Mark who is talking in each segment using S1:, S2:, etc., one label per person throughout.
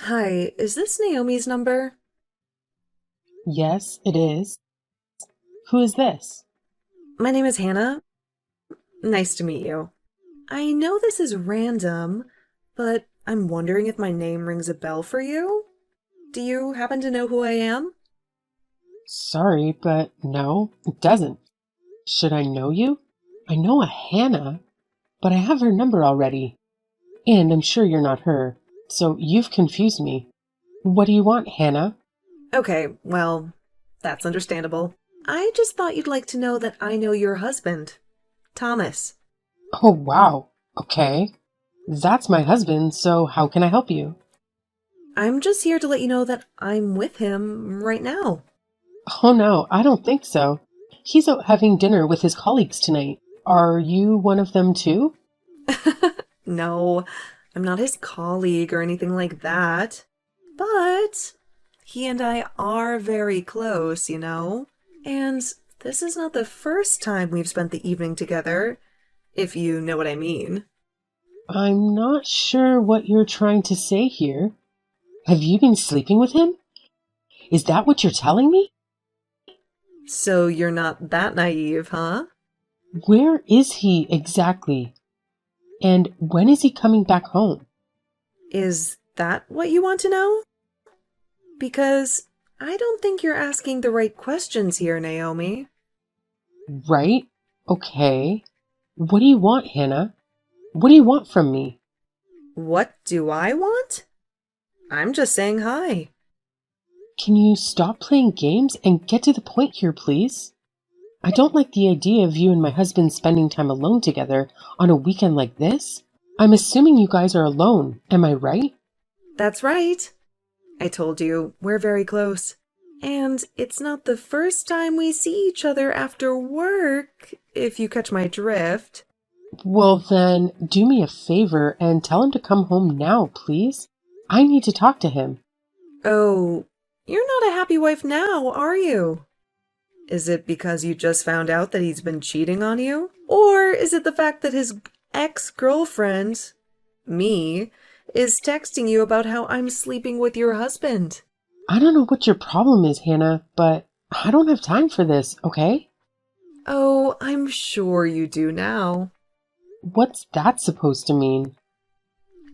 S1: Hi, is this Naomi's number?
S2: Yes, it is. Who is this?
S1: My name is Hannah. Nice to meet you. I know this is random, but I'm wondering if my name rings a bell for you? Do you happen to know who I am?
S2: Sorry, but no, it doesn't. Should I know you? I know a Hannah, but I have her number already. And I'm sure you're not her. So you've confused me. What do you want, Hannah?
S1: Okay, well, that's understandable. I just thought you'd like to know that I know your husband, Thomas.
S2: Oh, wow. Okay. That's my husband, so how can I help you?
S1: I'm just here to let you know that I'm with him right now.
S2: Oh, no, I don't think so. He's out having dinner with his colleagues tonight. Are you one of them too?
S1: No, I'm not his colleague or anything like that. But he and I are very close, you know? And this is not the first time we've spent the evening together, if you know what I mean.
S2: I'm not sure what you're trying to say here. Have you been sleeping with him? Is that what you're telling me?
S1: So you're not that naive, huh?
S2: Where is he exactly? And when is he coming back home?
S1: Is that what you want to know? Because I don't think you're asking the right questions here, Naomi.
S2: Right? Okay. What do you want, Hannah? What do you want from me?
S1: What do I want? I'm just saying hi.
S2: Can you stop playing games and get to the point here, please? I don't like the idea of you and my husband spending time alone together on a weekend like this. I'm assuming you guys are alone, am I right?
S1: That's right. I told you, we're very close. And it's not the first time we see each other after work, if you catch my drift.
S2: Well, then, do me a favor and tell him to come home now, please. I need to talk to him.
S1: Oh, you're not a happy wife now, are you? Is it because you just found out that he's been cheating on you? Or is it the fact that his ex-girlfriend, me, is texting you about how I'm sleeping with your husband?
S2: I don't know what your problem is, Hannah, but I don't have time for this, okay?
S1: Oh, I'm sure you do now.
S2: What's that supposed to mean?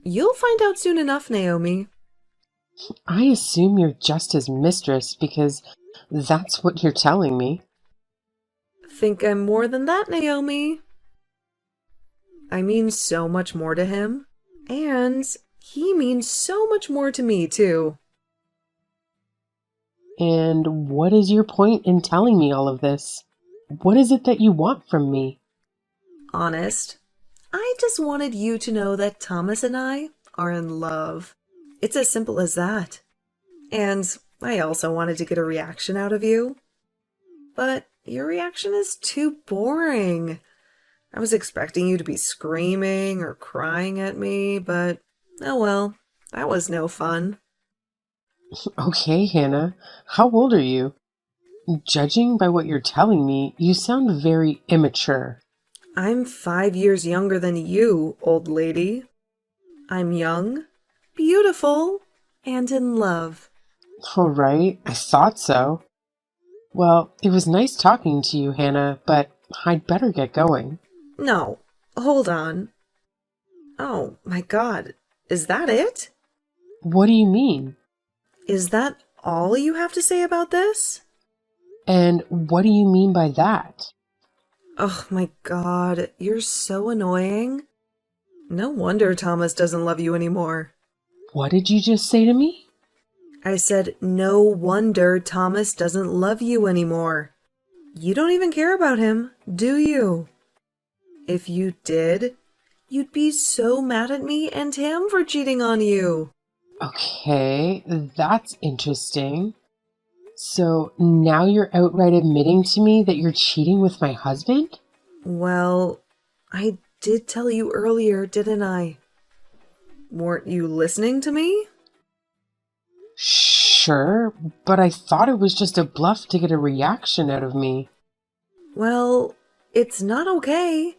S1: You'll find out soon enough, Naomi.
S2: I assume you're just his mistress because that's what you're telling me.
S1: Think I'm more than that, Naomi. I mean so much more to him. And he means so much more to me, too.
S2: And what is your point in telling me all of this? What is it that you want from me?
S1: Honest, I just wanted you to know that Thomas and I are in love. It's as simple as that. And I also wanted to get a reaction out of you. But your reaction is too boring. I was expecting you to be screaming or crying at me, but oh well, that was no fun.
S2: Okay, Hannah, how old are you? Judging by what you're telling me, you sound very immature.
S1: I'm 5 years younger than you, old lady. I'm young, beautiful, and in love.
S2: All right, I thought so. Well, it was nice talking to you, Hannah, but I'd better get going.
S1: No, hold on. Oh my god, is that it?
S2: What do you mean?
S1: Is that all you have to say about this?
S2: And what do you mean by that?
S1: Oh my god, you're so annoying. No wonder Thomas doesn't love you anymore.
S2: What did you just say to me?
S1: I said, no wonder Thomas doesn't love you anymore. You don't even care about him, do you? If you did, you'd be so mad at me and him for cheating on you.
S2: Okay, that's interesting. So now you're outright admitting to me that you're cheating with my husband?
S1: Well, I did tell you earlier, didn't I? Weren't you listening to me?
S2: Sure, but I thought it was just a bluff to get a reaction out of me.
S1: Well, it's not okay.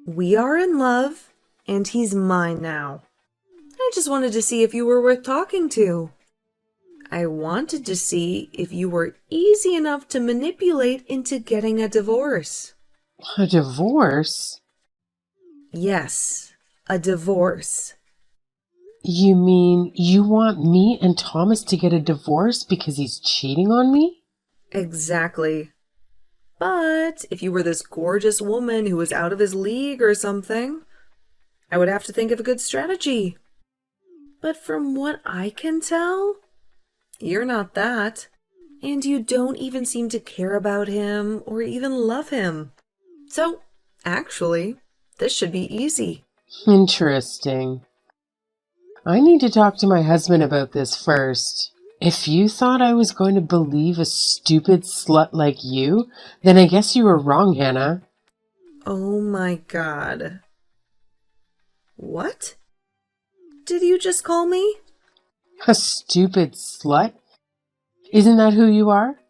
S1: We are in love, and he's mine now. I I just wanted to see if you were worth talking to. I wanted to see if you were easy enough to manipulate into getting a divorce.
S2: A divorce?
S1: Yes, a divorce.
S2: You mean you want me and Thomas to get a divorce because he's cheating on me?
S1: Exactly. But if you were this gorgeous woman who was out of his league or something, I would have to think of a good strategy. But from what I can tell, you're not that. And you don't even seem to care about him or even love him. So, actually, this should be easy.
S2: Interesting. I need to talk to my husband about this first. If you thought I was going to believe a stupid slut like you, then I guess you were wrong, Hannah.
S1: Oh my god. What? Did you just call me?
S2: A stupid slut? Isn't that who you are?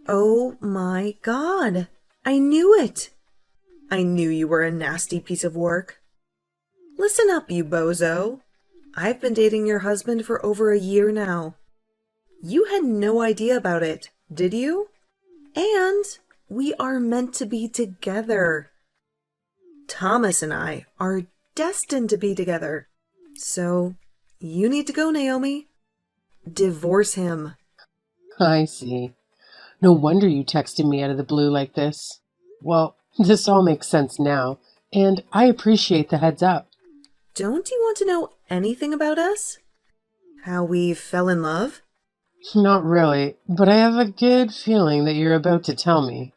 S1: Oh my god. I knew it. I knew you were a nasty piece of work. Listen up, you bozo. I've been dating your husband for over a year now. You had no idea about it, did you? And we are meant to be together. Thomas and I are destined to be together. So, you need to go, Naomi. Divorce him.
S2: I see. No wonder you texted me out of the blue like this. Well, this all makes sense now, and I appreciate the heads up.
S1: Don't you want to know anything about us? How we fell in love?
S2: Not really, but I have a good feeling that you're about to tell me.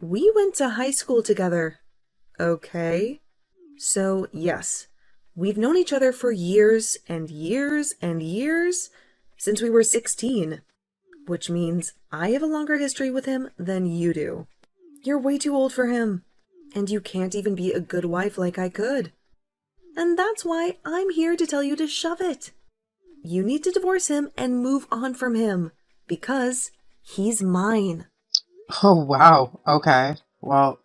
S1: We went to high school together. Okay. So, yes, we've known each other for years and years and years since we were 16, which means I have a longer history with him than you do. You're way too old for him, and you can't even be a good wife like I could. And that's why I'm here to tell you to shove it. You need to divorce him and move on from him, because he's mine.
S2: Oh, wow. Okay. Well,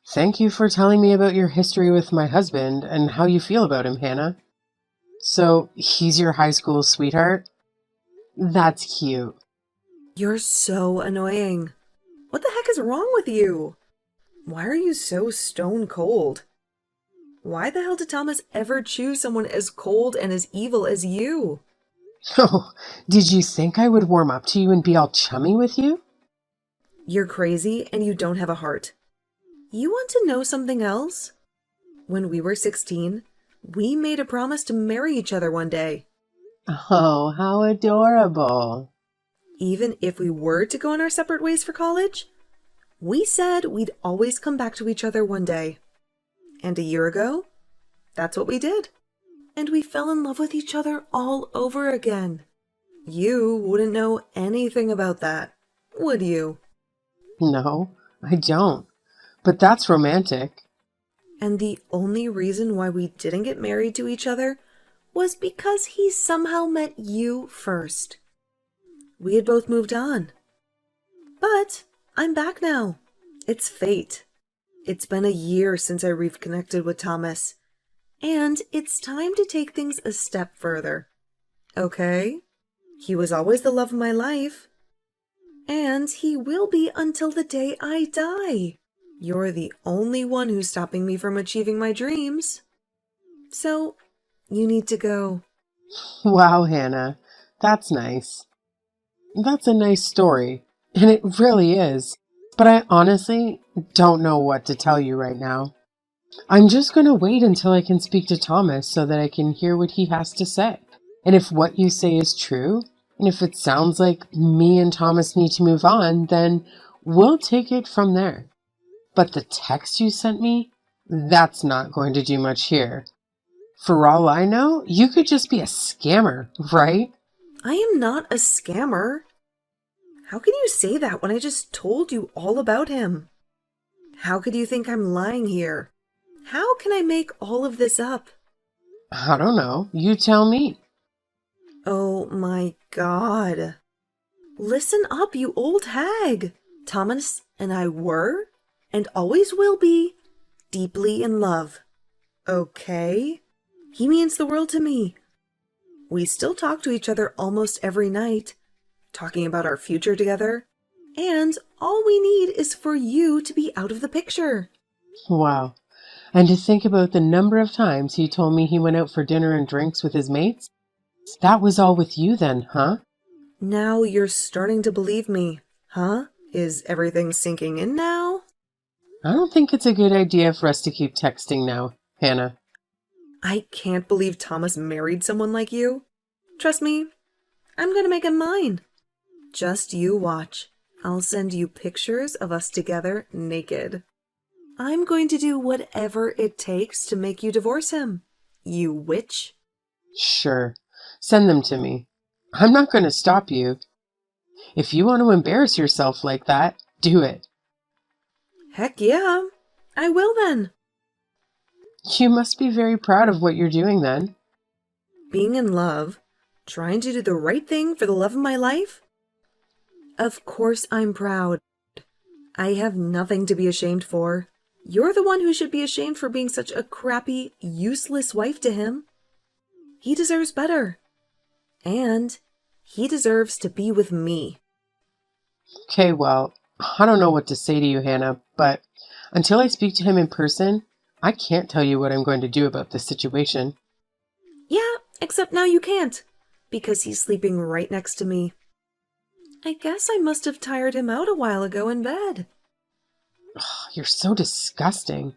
S2: thank you for telling me about your history with my husband and how you feel about him, Hannah. So, he's your high school sweetheart? That's cute.
S1: You're so annoying. What the heck is wrong with you? Why are you so stone cold? Why the hell did Thomas ever choose someone as cold and as evil as you?
S2: Oh, did you think I would warm up to you and be all chummy with you?
S1: You're crazy and you don't have a heart. You want to know something else? When we were 16, we made a promise to marry each other one day.
S2: Oh, how adorable.
S1: Even if we were to go on our separate ways for college, we said we'd always come back to each other one day. And a year ago, that's what we did. And we fell in love with each other all over again. You wouldn't know anything about that, would you?
S2: No, I don't. But that's romantic.
S1: And the only reason why we didn't get married to each other was because he somehow met you first. We had both moved on. But I'm back now. It's fate. It's been a year since I reconnected with Thomas, and it's time to take things a step further. Okay? He was always the love of my life, and he will be until the day I die. You're the only one who's stopping me from achieving my dreams. So, you need to go.
S2: Wow, Hannah, that's nice. That's a nice story, and it really is. But I honestly don't know what to tell you right now. I'm just going to wait until I can speak to Thomas so that I can hear what he has to say. And if what you say is true, and if it sounds like me and Thomas need to move on, then we'll take it from there. But the text you sent me, that's not going to do much here. For all I know, you could just be a scammer, right?
S1: I am not a scammer. How can you say that when I just told you all about him? How could you think I'm lying here? How can I make all of this up?
S2: I don't know. You tell me.
S1: Oh my god. Listen up, you old hag. Thomas and I were, and always will be, deeply in love. Okay? He means the world to me. We still talk to each other almost every night, talking about our future together. And all we need is for you to be out of the picture.
S2: Wow. And to think about the number of times he told me he went out for dinner and drinks with his mates. That was all with you then, huh?
S1: Now you're starting to believe me, huh? Is everything sinking in now?
S2: I don't think it's a good idea for us to keep texting now, Hannah.
S1: I can't believe Thomas married someone like you. Trust me, I'm gonna make him mine. Just you watch. I'll send you pictures of us together naked. I'm going to do whatever it takes to make you divorce him, you witch.
S2: Sure. Send them to me. I'm not going to stop you. If you want to embarrass yourself like that, do it.
S1: Heck yeah, I will then.
S2: You must be very proud of what you're doing then.
S1: Being in love, trying to do the right thing for the love of my life? Of course I'm proud. I have nothing to be ashamed for. You're the one who should be ashamed for being such a crappy, useless wife to him. He deserves better. And he deserves to be with me.
S2: Okay, well, I don't know what to say to you, Hannah, but until I speak to him in person, I can't tell you what I'm going to do about this situation.
S1: Yeah, except now you can't, because he's sleeping right next to me. I guess I must have tired him out a while ago in bed.
S2: You're so disgusting.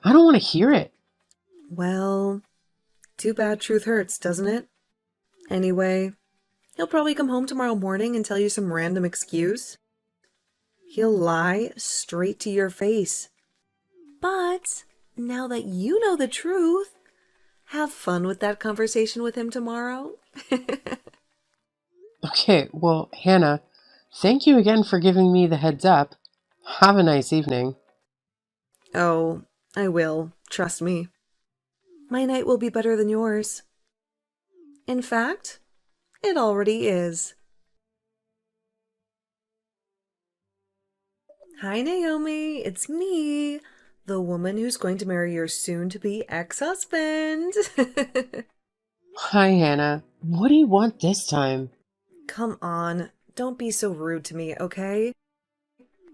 S2: I don't want to hear it.
S1: Well, too bad truth hurts, doesn't it? Anyway, he'll probably come home tomorrow morning and tell you some random excuse. He'll lie straight to your face. But now that you know the truth, have fun with that conversation with him tomorrow.
S2: Okay, well, Hannah, thank you again for giving me the heads up. Have a nice evening.
S1: Oh, I will. Trust me. My night will be better than yours. In fact, it already is. Hi, Naomi. It's me, the woman who's going to marry your soon-to-be ex-husband.
S2: Hi, Hannah. What do you want this time?
S1: Come on, don't be so rude to me, okay?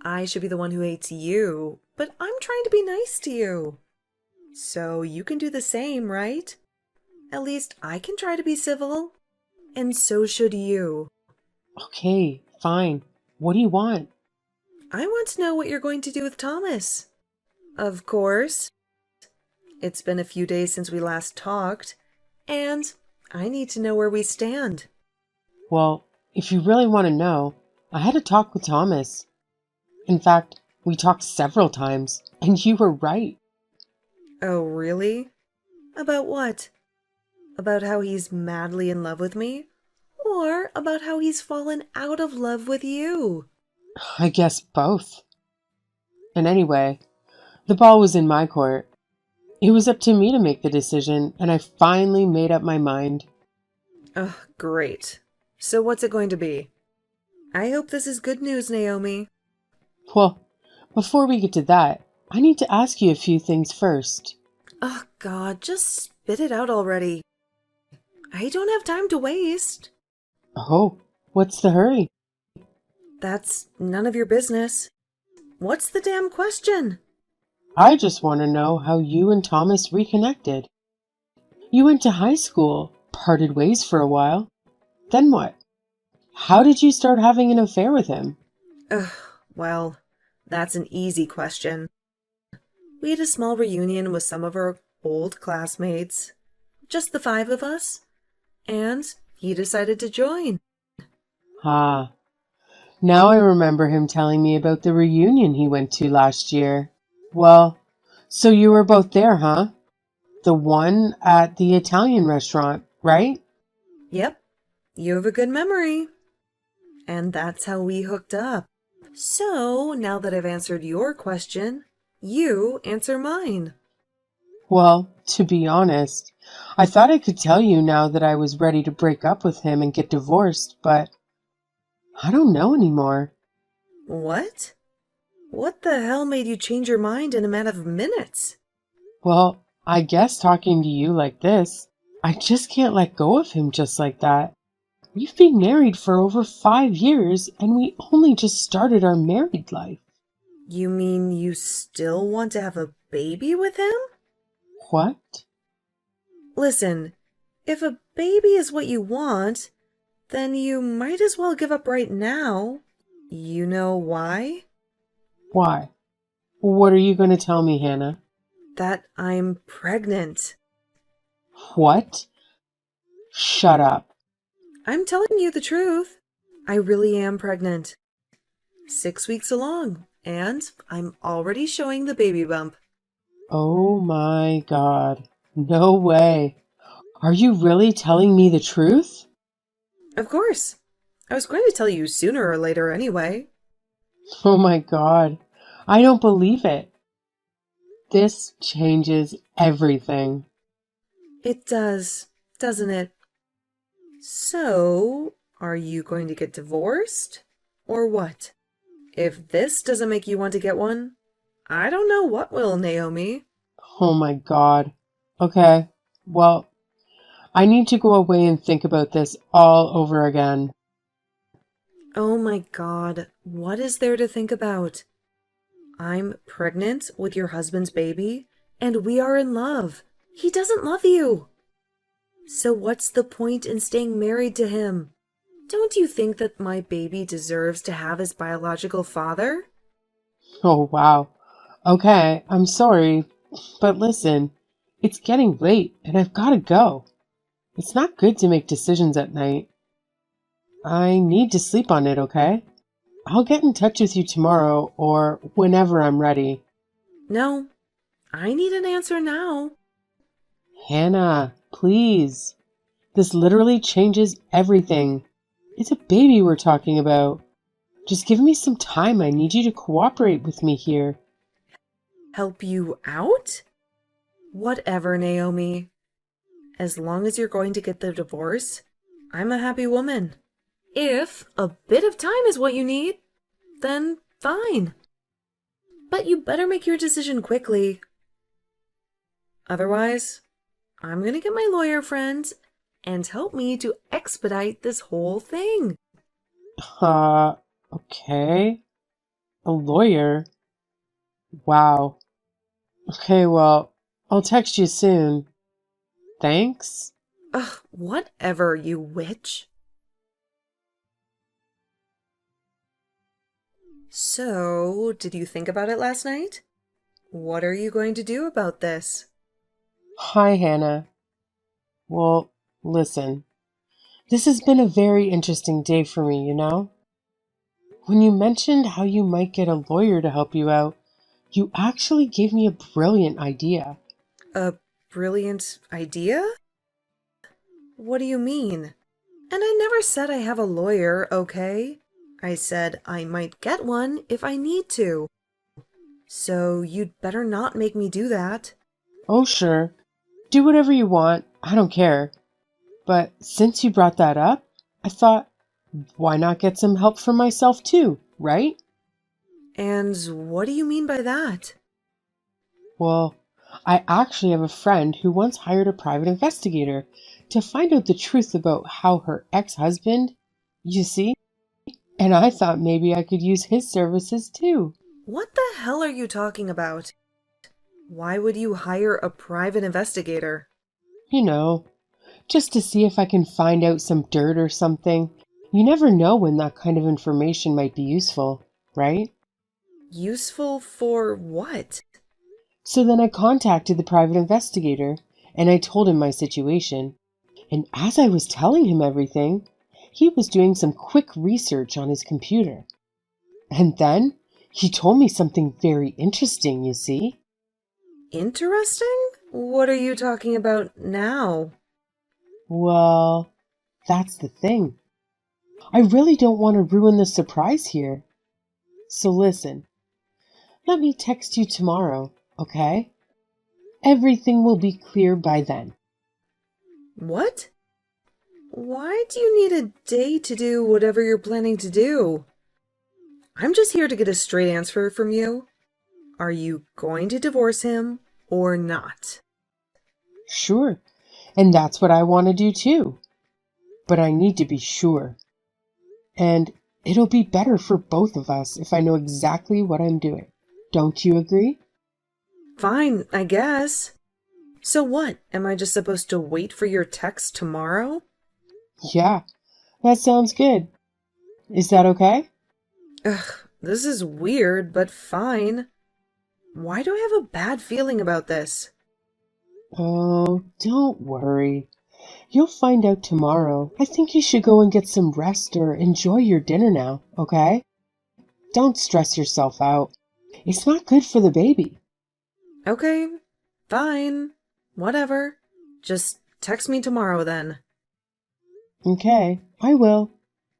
S1: I should be the one who hates you, but I'm trying to be nice to you. So you can do the same, right? At least I can try to be civil. And so should you.
S2: Okay, fine. What do you want?
S1: I want to know what you're going to do with Thomas. Of course. It's been a few days since we last talked, and I need to know where we stand.
S2: Well, if you really want to know, I had a talk with Thomas. In fact, we talked several times, and you were right.
S1: Oh, really? About what? About how he's madly in love with me? Or about how he's fallen out of love with you?
S2: I guess both. And anyway, the ball was in my court. It was up to me to make the decision, and I finally made up my mind.
S1: Oh, great. So what's it going to be? I hope this is good news, Naomi.
S2: Well, before we get to that, I need to ask you a few things first.
S1: Oh, God, just spit it out already. I don't have time to waste.
S2: Oh, what's the hurry?
S1: That's none of your business. What's the damn question?
S2: I just want to know how you and Thomas reconnected. You went to high school, parted ways for a while. Then what? How did you start having an affair with him?
S1: Ugh, well, that's an easy question. We had a small reunion with some of our old classmates. Just the 5 of us. And he decided to join.
S2: Ah, now I remember him telling me about the reunion he went to last year. Well, so you were both there, huh? The one at the Italian restaurant, right?
S1: Yep, you have a good memory. And that's how we hooked up. So, now that I've answered your question, you answer mine.
S2: Well, to be honest, I thought I could tell you now that I was ready to break up with him and get divorced, but I don't know anymore.
S1: What? What the hell made you change your mind in a matter of minutes?
S2: Well, I guess talking to you like this, I just can't let go of him just like that. We've been married for over 5 years and we only just started our married life.
S1: You mean you still want to have a baby with him?
S2: What?
S1: Listen, if a baby is what you want, then you might as well give up right now. You know why?
S2: Why? What are you going to tell me, Hannah?
S1: That I'm pregnant.
S2: What? Shut up.
S1: I'm telling you the truth. I really am pregnant. 6 weeks along, and I'm already showing the baby bump.
S2: Oh my God. No way. Are you really telling me the truth?
S1: Of course. I was going to tell you sooner or later anyway.
S2: Oh my God. I don't believe it. This changes everything.
S1: It does, doesn't it? So, are you going to get divorced? Or what? If this doesn't make you want to get one, I don't know what will, Naomi.
S2: Oh my God. Okay. Well, I need to go away and think about this all over again.
S1: Oh my God, what is there to think about? I'm pregnant with your husband's baby, and we are in love. He doesn't love you. So what's the point in staying married to him? Don't you think that my baby deserves to have his biological father?
S2: Oh wow. Okay, I'm sorry, but listen, it's getting late and I've got to go. It's not good to make decisions at night. I need to sleep on it, okay? I'll get in touch with you tomorrow or whenever I'm ready.
S1: No, I need an answer now.
S2: Hannah, please. This literally changes everything. It's a baby we're talking about. Just give me some time. I need you to cooperate with me here.
S1: Help you out? Whatever, Naomi. As long as you're going to get the divorce, I'm a happy woman. If a bit of time is what you need, then fine. But you better make your decision quickly. Otherwise, I'm going to get my lawyer friend and help me to expedite this whole thing.
S2: Uh, okay. A lawyer? Wow. Okay, well, I'll text you soon. Thanks.
S1: Ugh, whatever, you witch. So, did you think about it last night? What are you going to do about this?
S2: Hi, Hannah. Well, listen. This has been a very interesting day for me, you know? When you mentioned how you might get a lawyer to help you out, you actually gave me a brilliant idea.
S1: A brilliant idea? What do you mean? And I never said I have a lawyer, okay? I said I might get one if I need to. So you'd better not make me do that.
S2: Oh, sure. Do whatever you want. I don't care. But since you brought that up, I thought, why not get some help for myself too, right?
S1: And what do you mean by that?
S2: Well, I actually have a friend who once hired a private investigator to find out the truth about how her ex husband, you see? And I thought maybe I could use his services too.
S1: What the hell are you talking about? Why would you hire a private investigator?
S2: You know, just to see if I can find out some dirt or something. You never know when that kind of information might be useful, right?
S1: Useful for what?
S2: So then I contacted the private investigator and I told him my situation. And as I was telling him everything, he was doing some quick research on his computer. And then he told me something very interesting, you see.
S1: Interesting? What are you talking about now?
S2: Well, that's the thing. I really don't want to ruin the surprise here. So listen, let me text you tomorrow, okay? Everything will be clear by then.
S1: What? Why do you need a day to do whatever you're planning to do? I'm just here to get a straight answer from you. Are you going to divorce him or not?
S2: Sure, And that's what I want to do too. But I need to be sure. And it'll be better for both of us if I know exactly what I'm doing. Don't you agree?
S1: Fine, I guess. So what? Am I just supposed to wait for your text tomorrow?
S2: Yeah, that sounds good. Is that okay?
S1: Ugh, this is weird, but fine. Why do I have a bad feeling about this?
S2: Oh, don't worry. You'll find out tomorrow. I think you should go and get some rest or enjoy your dinner now, okay? Don't stress yourself out. It's not good for the baby.
S1: Okay, fine. Whatever. Just text me tomorrow then.
S2: Okay, I will.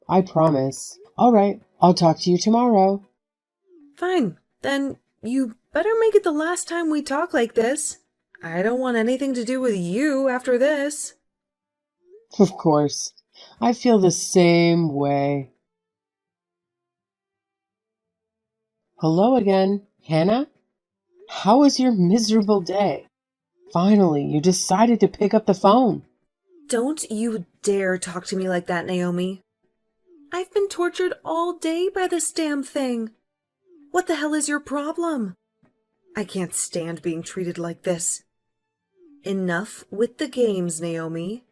S2: I promise. All right, I'll talk to you tomorrow.
S1: Fine. Then you better make it the last time we talk like this. I don't want anything to do with you after this.
S2: Of course. I feel the same way. Hello again, Hannah? How was your miserable day? Finally, you decided to pick up the phone.
S1: Don't you dare talk to me like that, Naomi. I've been tortured all day by this damn thing. What the hell is your problem? I can't stand being treated like this. Enough with the games, Naomi.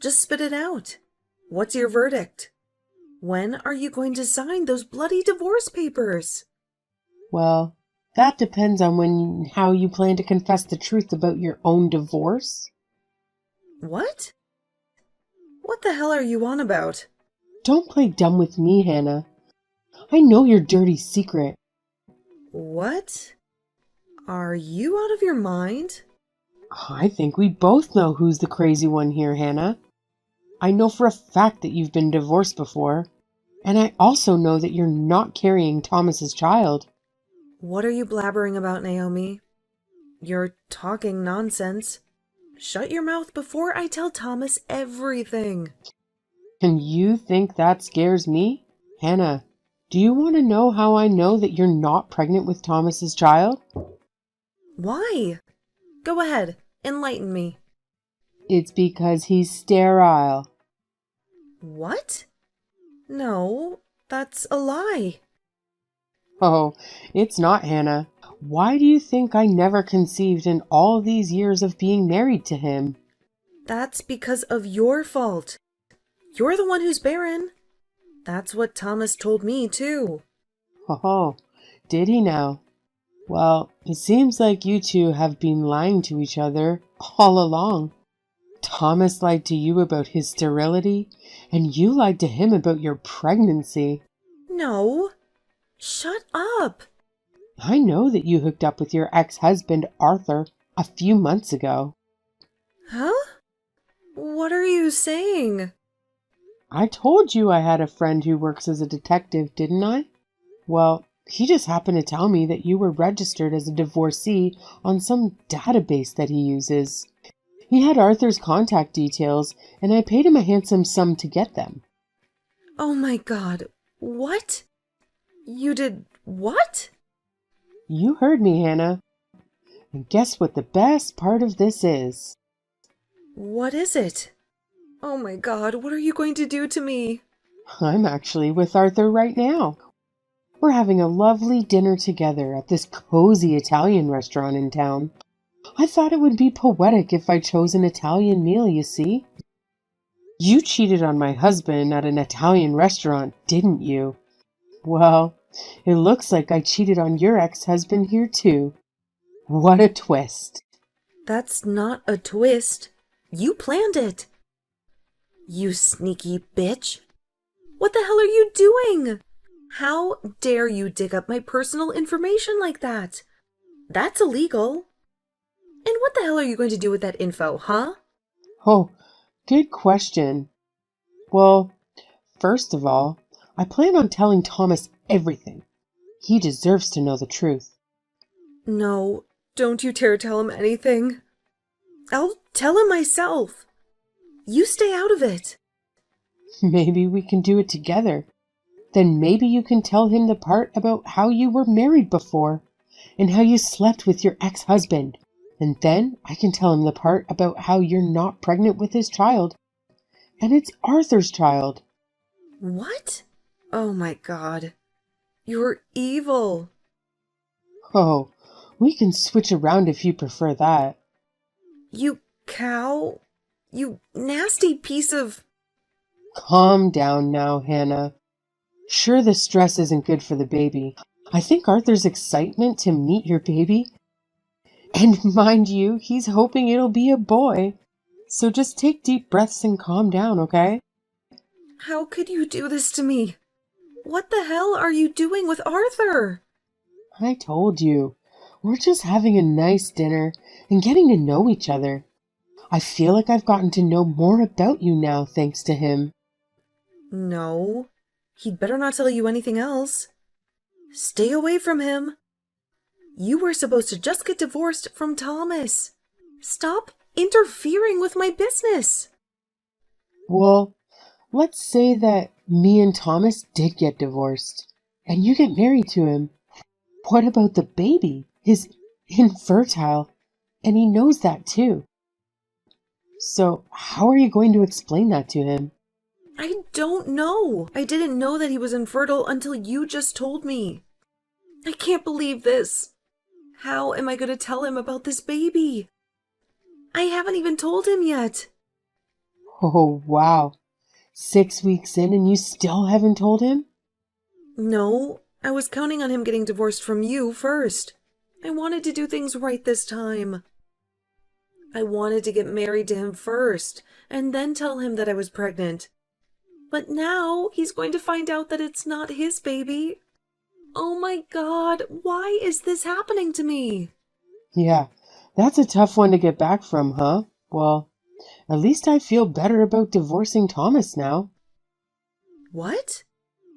S1: Just spit it out. What's your verdict? When are you going to sign those bloody divorce papers?
S2: Well, that depends on how you plan to confess the truth about your own divorce.
S1: What? What the hell are you on about?
S2: Don't play dumb with me, Hannah. I know your dirty secret.
S1: What? Are you out of your mind?
S2: I think we both know who's the crazy one here, Hannah. I know for a fact that you've been divorced before, and I also know that you're not carrying Thomas's child.
S1: What are you blabbering about, Naomi? You're talking nonsense. Shut your mouth before I tell Thomas everything.
S2: And you think that scares me? Hannah, do you want to know how I know that you're not pregnant with Thomas's child?
S1: Why? Go ahead, enlighten me.
S2: It's because he's sterile.
S1: What? No, that's a lie.
S2: Oh, it's not, Hannah. Why do you think I never conceived in all these years of being married to him?
S1: That's because of your fault. You're the one who's barren. That's what Thomas told me, too.
S2: Oh, did he now? Well, it seems like you two have been lying to each other all along. Thomas lied to you about his sterility, and you lied to him about your pregnancy.
S1: No. Shut up.
S2: I know that you hooked up with your ex-husband, Arthur, a few months ago.
S1: Huh? What are you saying?
S2: I told you I had a friend who works as a detective, didn't I? Well, he just happened to tell me that you were registered as a divorcee on some database that he uses. He had Arthur's contact details, and I paid him a handsome sum to get them.
S1: Oh my God. What? You did what?
S2: You heard me, Hannah. And guess what the best part of this is?
S1: What is it? Oh my God, what are you going to do to me?
S2: I'm actually with Arthur right now. We're having a lovely dinner together at this cozy Italian restaurant in town. I thought it would be poetic if I chose an Italian meal, you see. You cheated on my husband at an Italian restaurant, didn't you? Well, it looks like I cheated on your ex-husband here too. What a twist.
S1: That's not a twist. You planned it. You sneaky bitch. What the hell are you doing? How dare you dig up my personal information like that? That's illegal. And what the hell are you going to do with that info, huh?
S2: Oh, good question. Well, first of all, I plan on telling Thomas everything. He deserves to know the truth.
S1: No, don't you dare tell him anything. I'll tell him myself. You stay out of it.
S2: Maybe we can do it together. Then maybe you can tell him the part about how you were married before and how you slept with your ex-husband. And then I can tell him the part about how you're not pregnant with his child. And it's Arthur's child.
S1: What? Oh my God. You're evil.
S2: Oh, we can switch around if you prefer that.
S1: You cow. You nasty piece of...
S2: Calm down now, Hannah. Sure, the stress isn't good for the baby. I think Arthur's excitement to meet your baby, and mind you, he's hoping it'll be a boy. So just take deep breaths and calm down, okay?
S1: How could you do this to me? What the hell are you doing with Arthur?
S2: I told you. We're just having a nice dinner and getting to know each other. I feel like I've gotten to know more about you now thanks to him.
S1: No. He'd better not tell you anything else. Stay away from him. You were supposed to just get divorced from Thomas. Stop interfering with my business.
S2: Well, let's say that me and Thomas did get divorced, and you get married to him. What about the baby? He's infertile, and he knows that too. So how are you going to explain that to him?
S1: I don't know. I didn't know that he was infertile until you just told me. I can't believe this. How am I going to tell him about this baby? I haven't even told him yet.
S2: Oh, wow. 6 weeks in and you still haven't told him?
S1: No, I was counting on him getting divorced from you first. I wanted to do things right this time. I wanted to get married to him first, and then tell him that I was pregnant. But now he's going to find out that it's not his baby. Oh my God, why is this happening to me?
S2: Yeah, that's a tough one to get back from, huh? Well, at least I feel better about divorcing Thomas now.
S1: What?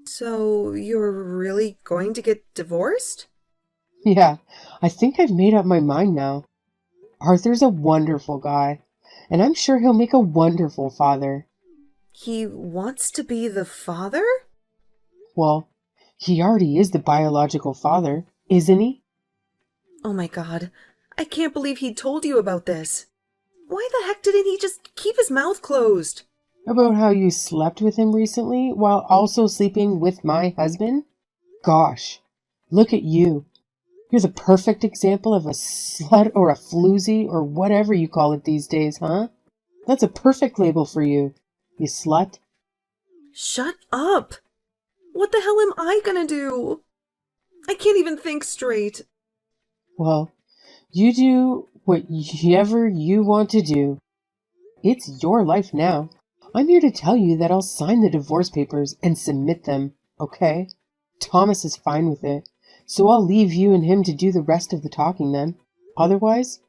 S1: So you're really going to get divorced?
S2: Yeah, I think I've made up my mind now. Arthur's a wonderful guy, and I'm sure he'll make a wonderful father.
S1: He wants to be the father?
S2: Well, he already is the biological father, isn't he?
S1: Oh my God, I can't believe he told you about this. Why the heck didn't he just keep his mouth closed?
S2: About how you slept with him recently while also sleeping with my husband? Gosh, look at you. You're the perfect example of a slut or a floozy or whatever you call it these days, huh? That's a perfect label for you, you slut.
S1: Shut up! What the hell am I gonna do? I can't even think straight.
S2: Well, you do whatever you want to do. It's your life now. I'm here to tell you that I'll sign the divorce papers and submit them, okay? Thomas is fine with it, so I'll leave you and him to do the rest of the talking then. Otherwise,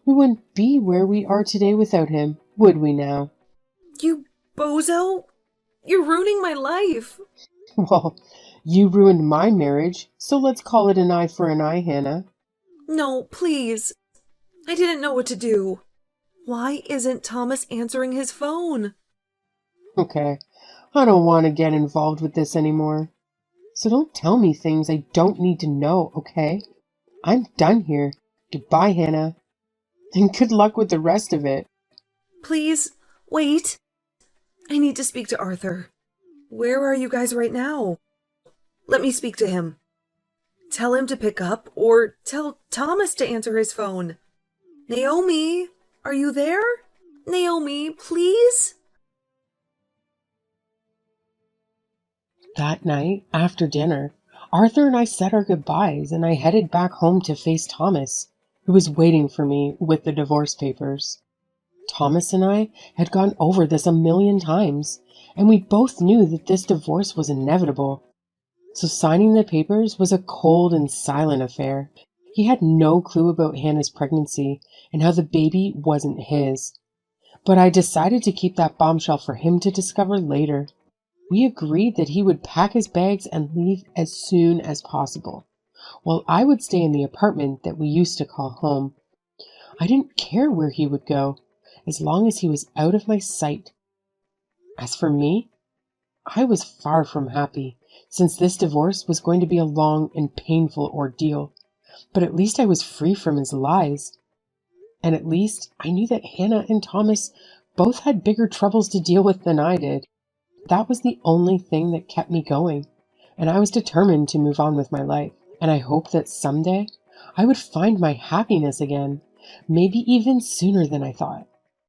S2: we wouldn't be where we are today without him, would we now?
S1: You bozo! You're ruining my life!
S2: Well, you ruined my marriage, so let's call it an eye for an eye, Hannah.
S1: No, please. I didn't know what to do. Why isn't Thomas answering his phone?
S2: Okay, I don't want to get involved with this anymore. So don't tell me things I don't need to know, okay? I'm done here. Goodbye, Hannah. And good luck with the rest of it.
S1: Please, wait. I need to speak to Arthur. Where are you guys right now? Let me speak to him. Tell him to pick up, or tell Thomas to answer his phone. Naomi, are you there? Naomi, please?
S2: That night, after dinner, Arthur and I said our goodbyes and I headed back home to face Thomas, who was waiting for me with the divorce papers. Thomas and I had gone over this a million times, and we both knew that this divorce was inevitable. So signing the papers was a cold and silent affair. He had no clue about Hannah's pregnancy and how the baby wasn't his. But I decided to keep that bombshell for him to discover later. We agreed that he would pack his bags and leave as soon as possible, while I would stay in the apartment that we used to call home. I didn't care where he would go, as long as he was out of my sight. As for me, I was far from happy, since this divorce was going to be a long and painful ordeal, but at least I was free from his lies. And at least I knew that Hannah and Thomas both had bigger troubles to deal with than I did. That was the only thing that kept me going, and I was determined to move on with my life. And I hoped that someday I would find my happiness again, maybe even sooner than I thought.